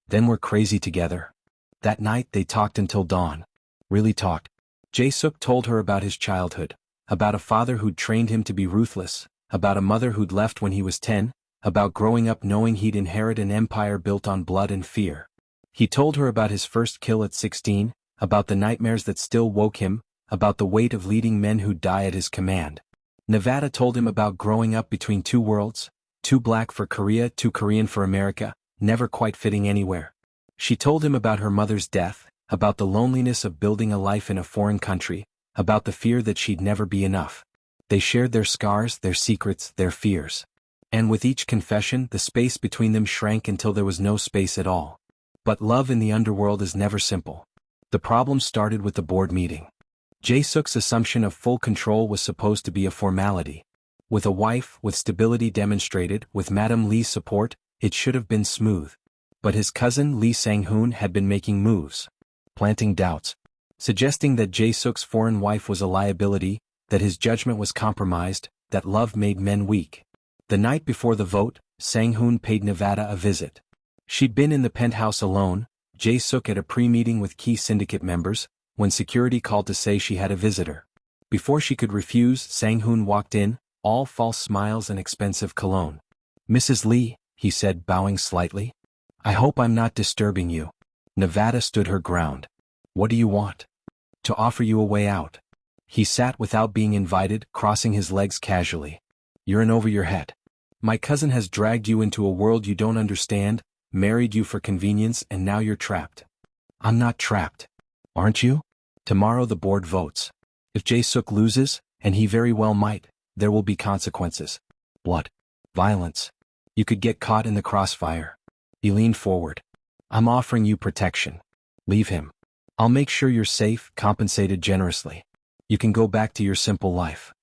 Then we're crazy together. That night they talked until dawn. Really talked. Jae-suk told her about his childhood, about a father who'd trained him to be ruthless, about a mother who'd left when he was 10, about growing up knowing he'd inherit an empire built on blood and fear. He told her about his first kill at 16, about the nightmares that still woke him, about the weight of leading men who'd die at his command. Nevada told him about growing up between two worlds, too black for Korea, too Korean for America, never quite fitting anywhere. She told him about her mother's death, about the loneliness of building a life in a foreign country, about the fear that she'd never be enough. They shared their scars, their secrets, their fears. And with each confession, the space between them shrank until there was no space at all. But love in the underworld is never simple. The problem started with the board meeting. Jae-suk's assumption of full control was supposed to be a formality. With a wife, with stability demonstrated, with Madame Lee's support, it should have been smooth. But his cousin Lee Sang-hoon had been making moves. Planting doubts. Suggesting that Jae-suk's foreign wife was a liability, that his judgment was compromised, that love made men weak. The night before the vote, Sang-hoon paid Nevada a visit. She'd been in the penthouse alone, Jae-suk at a pre-meeting with key syndicate members, when security called to say she had a visitor. Before she could refuse, Sang-hoon walked in, all false smiles and expensive cologne. Mrs. Lee, he said, bowing slightly. I hope I'm not disturbing you. Nevada stood her ground. What do you want? To offer you a way out. He sat without being invited, crossing his legs casually. You're in over your head. My cousin has dragged you into a world you don't understand, married you for convenience, and now you're trapped. I'm not trapped. Aren't you? Tomorrow the board votes. If Jae-suk loses, and he very well might, there will be consequences. Blood. Violence. You could get caught in the crossfire. He leaned forward. I'm offering you protection. Leave him. I'll make sure you're safe, compensated generously. You can go back to your simple life.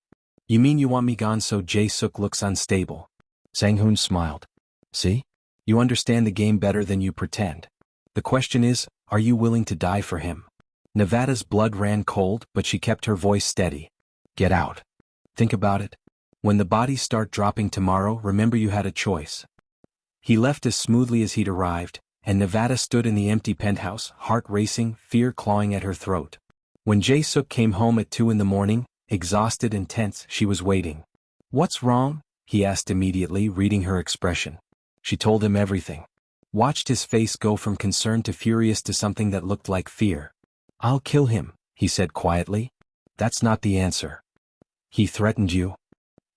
You mean you want me gone? So Jae-suk looks unstable. Sang-hoon smiled. See? You understand the game better than you pretend. The question is, are you willing to die for him? Nevada's blood ran cold, but she kept her voice steady. Get out. Think about it. When the bodies start dropping tomorrow, remember you had a choice. He left as smoothly as he'd arrived, and Nevada stood in the empty penthouse, heart racing, fear clawing at her throat. When Jae-suk came home at 2 a.m, exhausted and tense, she was waiting. What's wrong? He asked immediately, reading her expression. She told him everything. Watched his face go from concern to furious to something that looked like fear. I'll kill him, he said quietly. That's not the answer. He threatened you.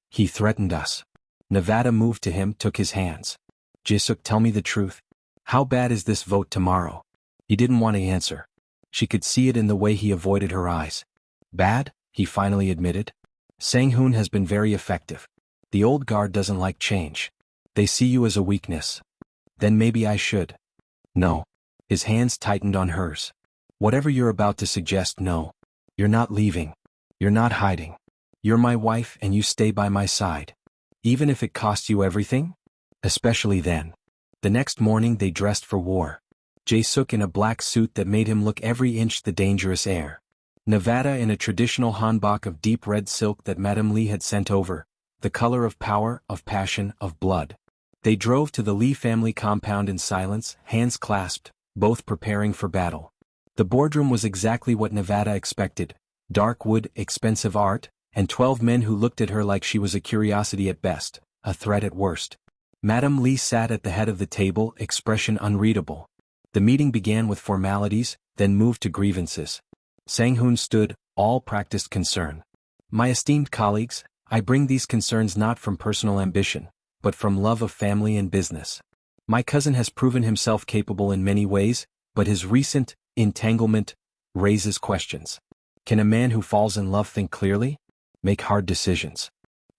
He threatened us. Nevada moved to him, took his hands. Jae-suk, tell me the truth. How bad is this vote tomorrow? He didn't want to answer. She could see it in the way he avoided her eyes. Bad, he finally admitted. Sang-hoon has been very effective. The old guard doesn't like change. They see you as a weakness. Then maybe I should. No. His hands tightened on hers. Whatever you're about to suggest, no. You're not leaving. You're not hiding. You're my wife and you stay by my side. Even if it costs you everything? Especially then. The next morning they dressed for war. Jae-suk in a black suit that made him look every inch the dangerous heir. Nevada in a traditional hanbok of deep red silk that Madame Lee had sent over, the color of power, of passion, of blood. They drove to the Lee family compound in silence, hands clasped, both preparing for battle. The boardroom was exactly what Nevada expected. Dark wood, expensive art, and 12 men who looked at her like she was a curiosity at best, a threat at worst. Madame Lee sat at the head of the table, expression unreadable. The meeting began with formalities, then moved to grievances. Sang-hoon stood, all practiced concern. My esteemed colleagues, I bring these concerns not from personal ambition, but from love of family and business. My cousin has proven himself capable in many ways, but his recent entanglement raises questions. Can a man who falls in love think clearly? Make hard decisions?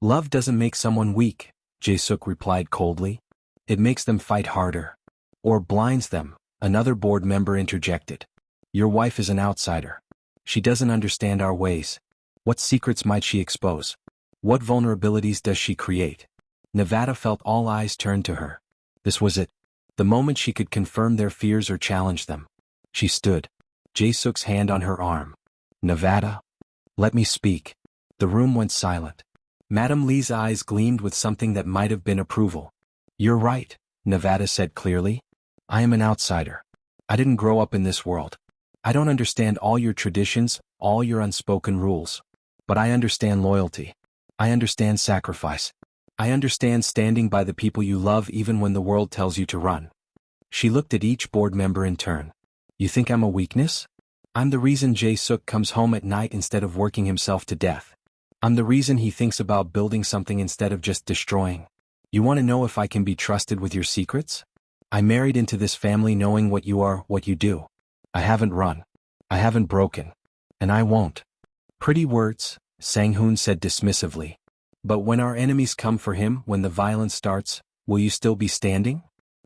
Love doesn't make someone weak, Jae-suk replied coldly. It makes them fight harder. Or blinds them, another board member interjected. Your wife is an outsider. She doesn't understand our ways. What secrets might she expose? What vulnerabilities does she create? Nevada felt all eyes turned to her. This was it. The moment she could confirm their fears or challenge them. She stood. Jae-suk's hand on her arm. Nevada? Let me speak. The room went silent. Madame Lee's eyes gleamed with something that might have been approval. You're right, Nevada said clearly. I am an outsider. I didn't grow up in this world. I don't understand all your traditions, all your unspoken rules. But I understand loyalty. I understand sacrifice. I understand standing by the people you love even when the world tells you to run. She looked at each board member in turn. You think I'm a weakness? I'm the reason Jae-suk comes home at night instead of working himself to death. I'm the reason he thinks about building something instead of just destroying. You want to know if I can be trusted with your secrets? I married into this family knowing what you are, what you do. I haven't run. I haven't broken. And I won't. Pretty words, Sang-hoon said dismissively. But when our enemies come for him, when the violence starts, will you still be standing?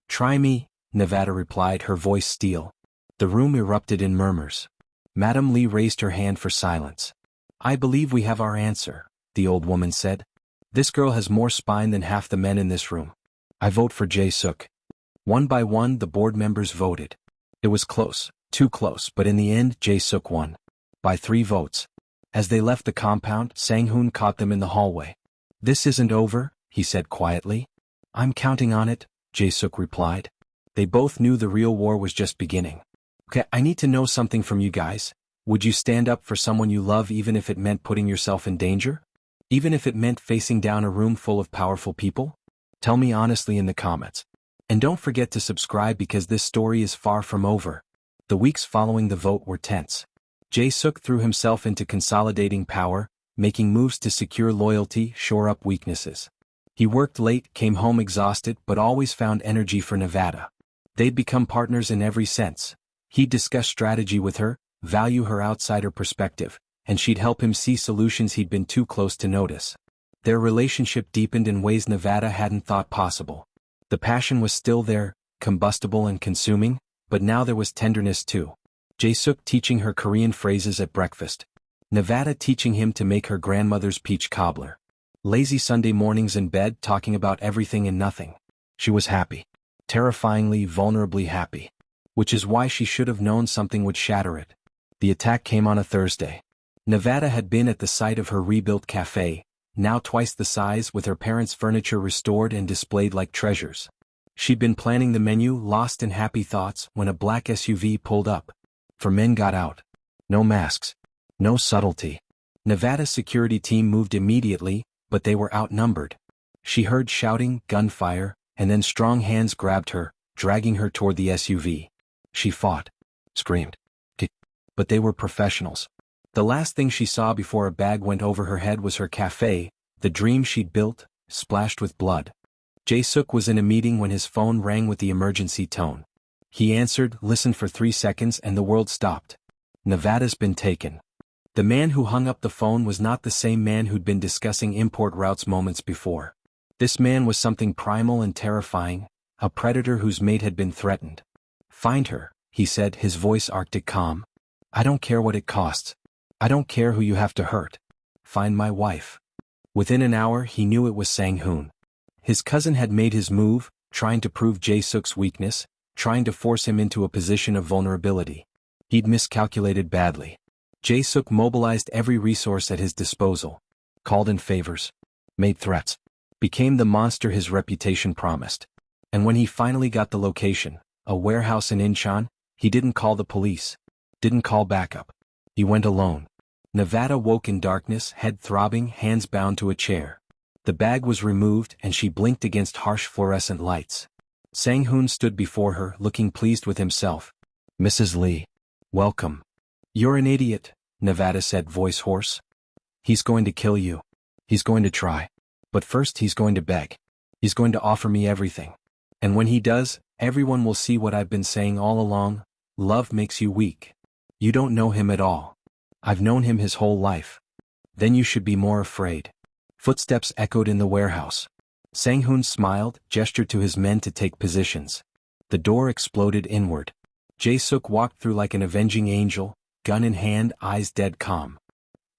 Try me, Nevada replied, her voice steel. The room erupted in murmurs. Madame Lee raised her hand for silence. I believe we have our answer, the old woman said. This girl has more spine than half the men in this room. I vote for Jae-suk. One by one the board members voted. It was close, too close, but in the end Jae-suk won. By 3 votes. As they left the compound, Sang-hoon caught them in the hallway. This isn't over, he said quietly. I'm counting on it, Jae-suk replied. They both knew the real war was just beginning. Okay, I need to know something from you guys. Would you stand up for someone you love even if it meant putting yourself in danger? Even if it meant facing down a room full of powerful people? Tell me honestly in the comments. And don't forget to subscribe because this story is far from over. The weeks following the vote were tense. Jae-suk threw himself into consolidating power, making moves to secure loyalty, shore up weaknesses. He worked late, came home exhausted, but always found energy for Nevada. They'd become partners in every sense. He'd discuss strategy with her, value her outsider perspective, and she'd help him see solutions he'd been too close to notice. Their relationship deepened in ways Nevada hadn't thought possible. The passion was still there, combustible and consuming, but now there was tenderness too. Jae-suk teaching her Korean phrases at breakfast. Nevada teaching him to make her grandmother's peach cobbler. Lazy Sunday mornings in bed talking about everything and nothing. She was happy. Terrifyingly, vulnerably happy. Which is why she should have known something would shatter it. The attack came on a Thursday. Nevada had been at the site of her rebuilt café, now twice the size, with her parents' furniture restored and displayed like treasures. She'd been planning the menu, lost in happy thoughts, when a black SUV pulled up. 4 men got out. No masks. No subtlety. Nevada's security team moved immediately, but they were outnumbered. She heard shouting, gunfire, and then strong hands grabbed her, dragging her toward the SUV. She fought. Screamed. But they were professionals. The last thing she saw before a bag went over her head was her café, the dream she'd built, splashed with blood. Jae-suk was in a meeting when his phone rang with the emergency tone. He answered, listened for 3 seconds, and the world stopped. Nevada's been taken. The man who hung up the phone was not the same man who'd been discussing import routes moments before. This man was something primal and terrifying, a predator whose mate had been threatened. Find her, he said, his voice arctic calm. I don't care what it costs. I don't care who you have to hurt. Find my wife. Within an hour he knew it was Sang-hoon. His cousin had made his move, trying to prove Jae-suk's weakness, trying to force him into a position of vulnerability. He'd miscalculated badly. Jae-suk mobilized every resource at his disposal. Called in favors. Made threats. Became the monster his reputation promised. And when he finally got the location, a warehouse in Incheon, he didn't call the police. Didn't call backup. He went alone. Nevada woke in darkness, head throbbing, hands bound to a chair. The bag was removed and she blinked against harsh fluorescent lights. Sang-hoon stood before her, looking pleased with himself. "Mrs. Lee. Welcome." "You're an idiot," Nevada said, voice hoarse. "He's going to kill you. He's going to try. But first he's going to beg. He's going to offer me everything. And when he does, everyone will see what I've been saying all along. Love makes you weak. You don't know him at all. I've known him his whole life. Then you should be more afraid." Footsteps echoed in the warehouse. Sang-hoon smiled, gestured to his men to take positions. The door exploded inward. Jae-suk walked through like an avenging angel, gun in hand, eyes dead calm.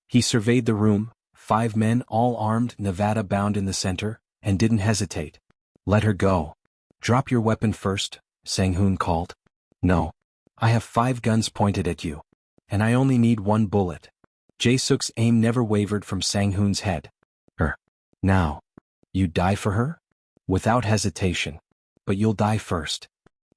He surveyed the room, 5 men all armed, Nevada bound in the center, and didn't hesitate. "Let her go." "Drop your weapon first," Sang-hoon called. "No. I have 5 guns pointed at you. And I only need 1 bullet." Jae-suk's aim never wavered from Sang-hoon's head. Now. You'd die for her?" "Without hesitation. But you'll die first."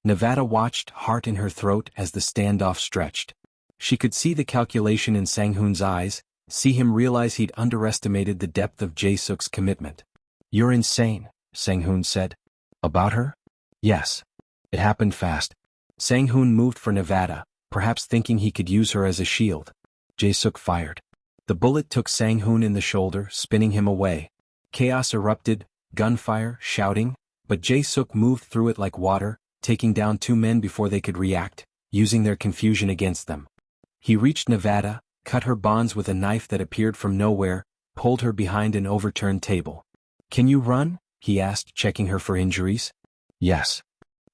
Nevada watched, heart in her throat, as the standoff stretched. She could see the calculation in Sang-hoon's eyes, see him realize he'd underestimated the depth of Jae-suk's commitment. "You're insane," Sang-hoon said. "About her?" "Yes. It happened fast." Sang-hoon moved for Nevada, perhaps thinking he could use her as a shield. Jae-suk fired. The bullet took Sang-hoon in the shoulder, spinning him away. Chaos erupted, gunfire, shouting, but Jae-suk moved through it like water, taking down 2 men before they could react, using their confusion against them. He reached Nevada, cut her bonds with a knife that appeared from nowhere, pulled her behind an overturned table. "Can you run?" he asked, checking her for injuries. "Yes."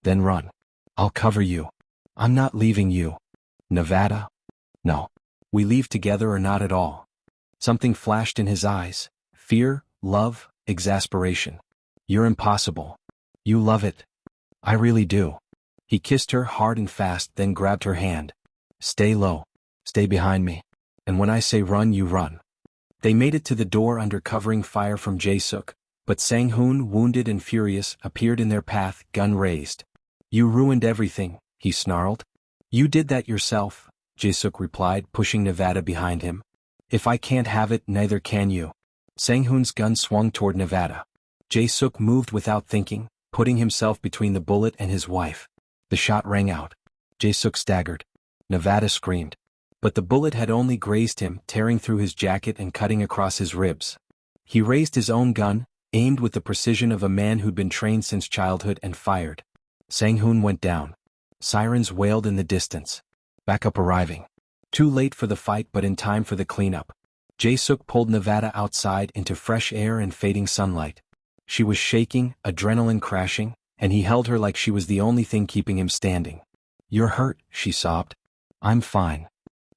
"Then run. I'll cover you. I'm not leaving you." "Nevada?" "No. We leave together or not at all." Something flashed in his eyes. Fear, love, exasperation. "You're impossible. You love it." "I really do." He kissed her hard and fast, then grabbed her hand. "Stay low. Stay behind me. And when I say run, you run." They made it to the door under covering fire from Jae-suk, but Sang-hoon, wounded and furious, appeared in their path, gun raised. "You ruined everything," he snarled. "You did that yourself," Jae-suk replied, pushing Nevada behind him. "If I can't have it, neither can you." Sang-hoon's gun swung toward Nevada. Jae-suk moved without thinking, putting himself between the bullet and his wife. The shot rang out. Jae-suk staggered. Nevada screamed. But the bullet had only grazed him, tearing through his jacket and cutting across his ribs. He raised his own gun, aimed with the precision of a man who'd been trained since childhood, and fired. Sang-hoon went down. Sirens wailed in the distance. Backup arriving. Too late for the fight, but in time for the cleanup. Jae-suk pulled Nevada outside into fresh air and fading sunlight. She was shaking, adrenaline crashing, and he held her like she was the only thing keeping him standing. "You're hurt," she sobbed. "I'm fine.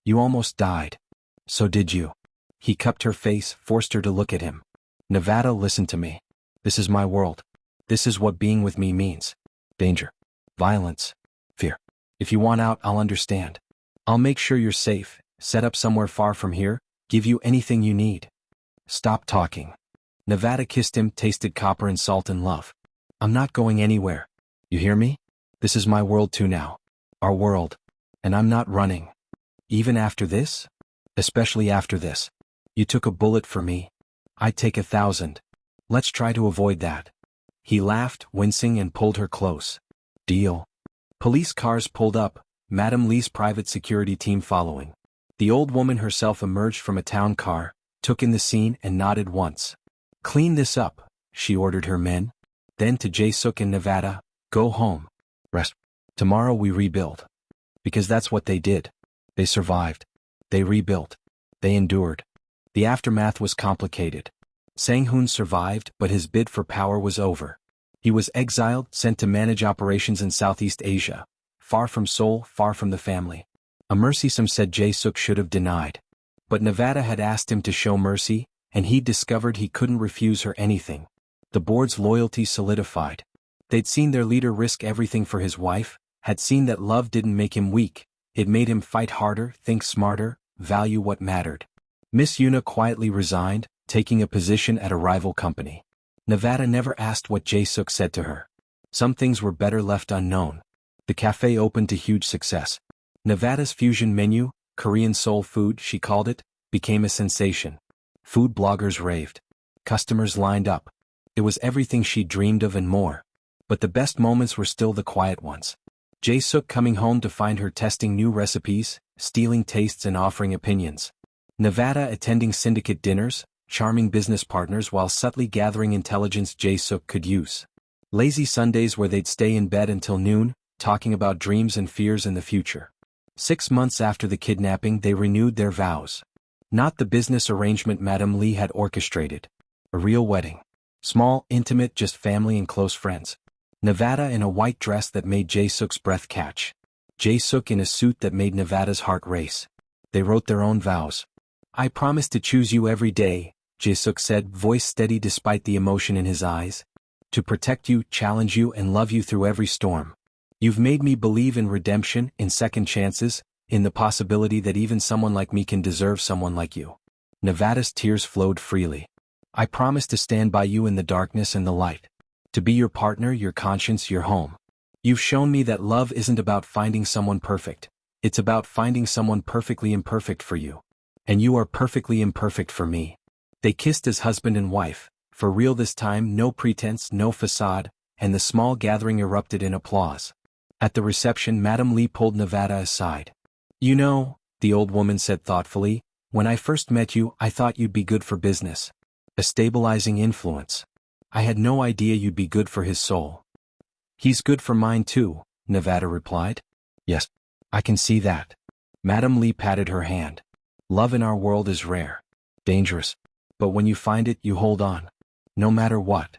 You almost died." "So did you." He cupped her face, forced her to look at him. "Nevada, listen to me. This is my world. This is what being with me means. Danger. Violence. Fear. If you want out, I'll understand. I'll make sure you're safe, set up somewhere far from here, give you anything you need." "Stop talking." Nevada kissed him, tasted copper and salt and love. "I'm not going anywhere. You hear me? This is my world too now. Our world. And I'm not running. Even after this? Especially after this. You took a bullet for me. I'd take 1,000. Let's try to avoid that." He laughed, wincing, and pulled her close. "Deal." Police cars pulled up, Madame Lee's private security team following. The old woman herself emerged from a town car, took in the scene and nodded once. "Clean this up," she ordered her men. Then to Jae-suk and Nevada, "Go home. Rest. Tomorrow we rebuild." Because that's what they did. They survived. They rebuilt. They endured. The aftermath was complicated. Sang-hoon survived, but his bid for power was over. He was exiled, sent to manage operations in Southeast Asia, far from Seoul, far from the family. A mercy some said Jae-suk should have denied. But Nevada had asked him to show mercy, and he'd discovered he couldn't refuse her anything. The board's loyalty solidified. They'd seen their leader risk everything for his wife, had seen that love didn't make him weak, it made him fight harder, think smarter, value what mattered. Miss Yuna quietly resigned, taking a position at a rival company. Nevada never asked what Jae-suk said to her. Some things were better left unknown. The café opened to huge success. Nevada's fusion menu, Korean soul food she called it, became a sensation. Food bloggers raved. Customers lined up. It was everything she dreamed of and more. But the best moments were still the quiet ones. Jae-suk coming home to find her testing new recipes, stealing tastes and offering opinions. Nevada attending syndicate dinners, charming business partners while subtly gathering intelligence Jae-suk could use. Lazy Sundays where they'd stay in bed until noon, talking about dreams and fears in the future. 6 months after the kidnapping they renewed their vows. Not the business arrangement Madame Lee had orchestrated. A real wedding. Small, intimate, just family and close friends. Nevada in a white dress that made Jae-suk's breath catch. Jae-suk in a suit that made Nevada's heart race. They wrote their own vows. "I promise to choose you every day," Jae-suk said, voice steady despite the emotion in his eyes. "To protect you, challenge you and love you through every storm. You've made me believe in redemption, in second chances, in the possibility that even someone like me can deserve someone like you." Nevada's tears flowed freely. "I promise to stand by you in the darkness and the light. To be your partner, your conscience, your home. You've shown me that love isn't about finding someone perfect. It's about finding someone perfectly imperfect for you. And you are perfectly imperfect for me." They kissed as husband and wife, for real this time, no pretense, no facade, and the small gathering erupted in applause. At the reception Madame Lee pulled Nevada aside. "You know," the old woman said thoughtfully, "when I first met you I thought you'd be good for business. A stabilizing influence. I had no idea you'd be good for his soul." "He's good for mine too," Nevada replied. "Yes, I can see that." Madame Lee patted her hand. "Love in our world is rare. Dangerous. But when you find it you hold on. No matter what."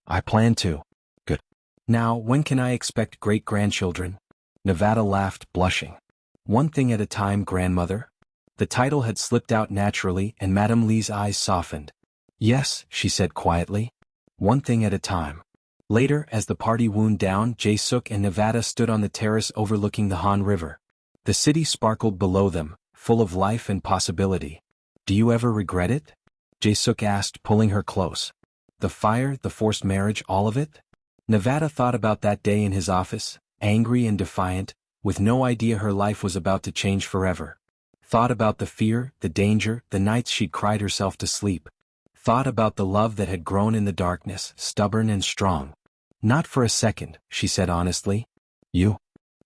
"I plan to." "Good. Now when can I expect great-grandchildren?" Nevada laughed, blushing. "One thing at a time, grandmother." The title had slipped out naturally and Madame Lee's eyes softened. "Yes," she said quietly. "One thing at a time." Later, as the party wound down, Jae-suk and Nevada stood on the terrace overlooking the Han River. The city sparkled below them, full of life and possibility. "Do you ever regret it?" Jae-suk asked, pulling her close. "The fire, the forced marriage, all of it?" Nevada thought about that day in his office, angry and defiant, with no idea her life was about to change forever. Thought about the fear, the danger, the nights she'd cried herself to sleep. Thought about the love that had grown in the darkness, stubborn and strong. "Not for a second," she said honestly. "You?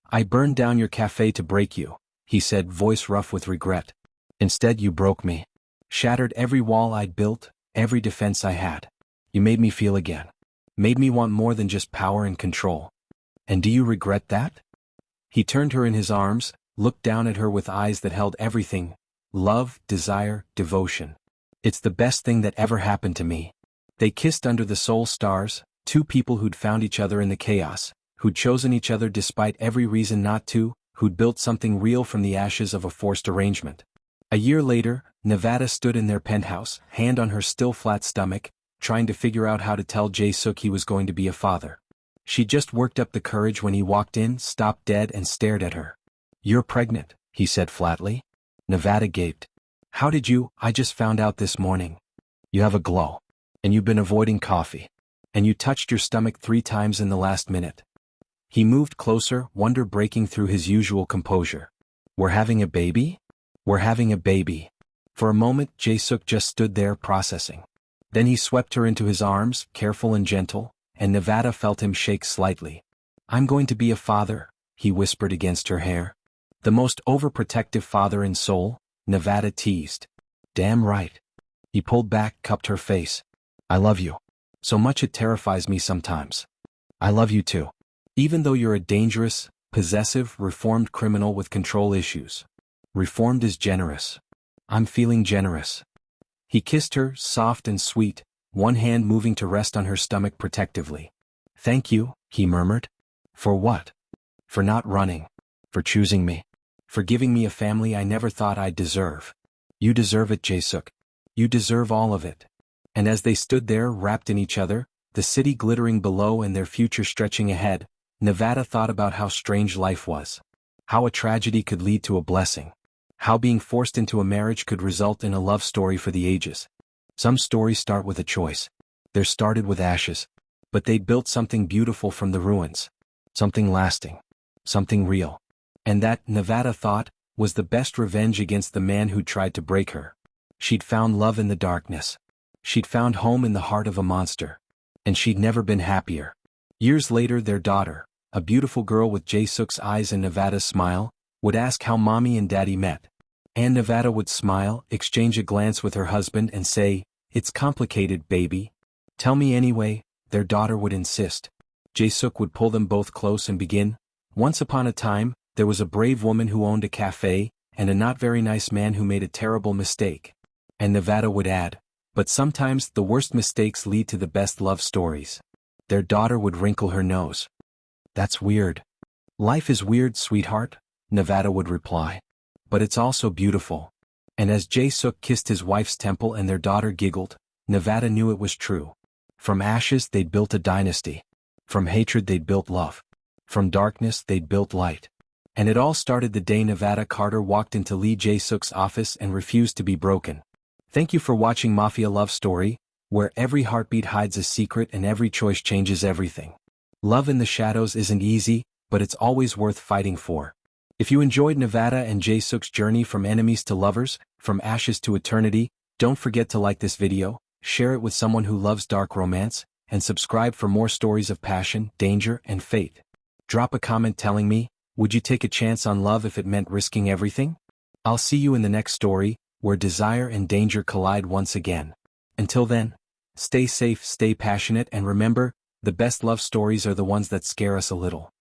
I burned down your café to break you," he said, voice rough with regret. "Instead you broke me. Shattered every wall I'd built, every defense I had. You made me feel again. Made me want more than just power and control. And do you regret that?" He turned her in his arms, looked down at her with eyes that held everything: love, desire, devotion. "It's the best thing that ever happened to me." They kissed under the Seoul stars, two people who'd found each other in the chaos, who'd chosen each other despite every reason not to, who'd built something real from the ashes of a forced arrangement. A year later, Nevada stood in their penthouse, hand on her still flat stomach, trying to figure out how to tell Jae-suk he was going to be a father. She just worked up the courage when he walked in, stopped dead and stared at her. "You're pregnant," he said flatly. Nevada gaped. "How did you? I just found out this morning." "You have a glow. And you've been avoiding coffee. And you touched your stomach 3 times in the last minute." He moved closer, wonder breaking through his usual composure. "We're having a baby?" "We're having a baby." For a moment Jae-suk just stood there processing. Then he swept her into his arms, careful and gentle, and Nevada felt him shake slightly. "I'm going to be a father," he whispered against her hair. "The most overprotective father in Seoul," Nevada teased. "Damn right." He pulled back, cupped her face. "I love you. So much it terrifies me sometimes. I love you too. Even though you're a dangerous, possessive, reformed criminal with control issues. Reformed is generous. I'm feeling generous." He kissed her, soft and sweet, one hand moving to rest on her stomach protectively. "Thank you," he murmured. "For what?" "For not running. For choosing me. For giving me a family I never thought I'd deserve. You deserve it, Jae-suk. You deserve all of it." And as they stood there wrapped in each other, the city glittering below and their future stretching ahead, Nevada thought about how strange life was. How a tragedy could lead to a blessing. How being forced into a marriage could result in a love story for the ages. Some stories start with a choice. Theirs started with ashes. But they'd built something beautiful from the ruins. Something lasting. Something real. And that, Nevada thought, was the best revenge against the man who tried to break her. She'd found love in the darkness. She'd found home in the heart of a monster. And she'd never been happier. Years later, their daughter, a beautiful girl with Jae-suk's eyes and Nevada's smile, would ask how mommy and daddy met. And Nevada would smile, exchange a glance with her husband and say, "It's complicated, baby. Tell me anyway," their daughter would insist. Jae-suk would pull them both close and begin, "Once upon a time, there was a brave woman who owned a café, and a not very nice man who made a terrible mistake." And Nevada would add, "But sometimes the worst mistakes lead to the best love stories." Their daughter would wrinkle her nose. "That's weird." "Life is weird, sweetheart," Nevada would reply. "But it's also beautiful." And as Jae-suk kissed his wife's temple and their daughter giggled, Nevada knew it was true. From ashes they'd built a dynasty. From hatred they'd built love. From darkness they'd built light. And it all started the day Nevada Carter walked into Lee Jae-suk's office and refused to be broken. Thank you for watching Mafia Love Story, where every heartbeat hides a secret and every choice changes everything. Love in the shadows isn't easy, but it's always worth fighting for. If you enjoyed Nevada and Jae-suk's journey from enemies to lovers, from ashes to eternity, don't forget to like this video, share it with someone who loves dark romance, and subscribe for more stories of passion, danger, and fate. Drop a comment telling me, would you take a chance on love if it meant risking everything? I'll see you in the next story, where desire and danger collide once again. Until then, stay safe, stay passionate, and remember, the best love stories are the ones that scare us a little.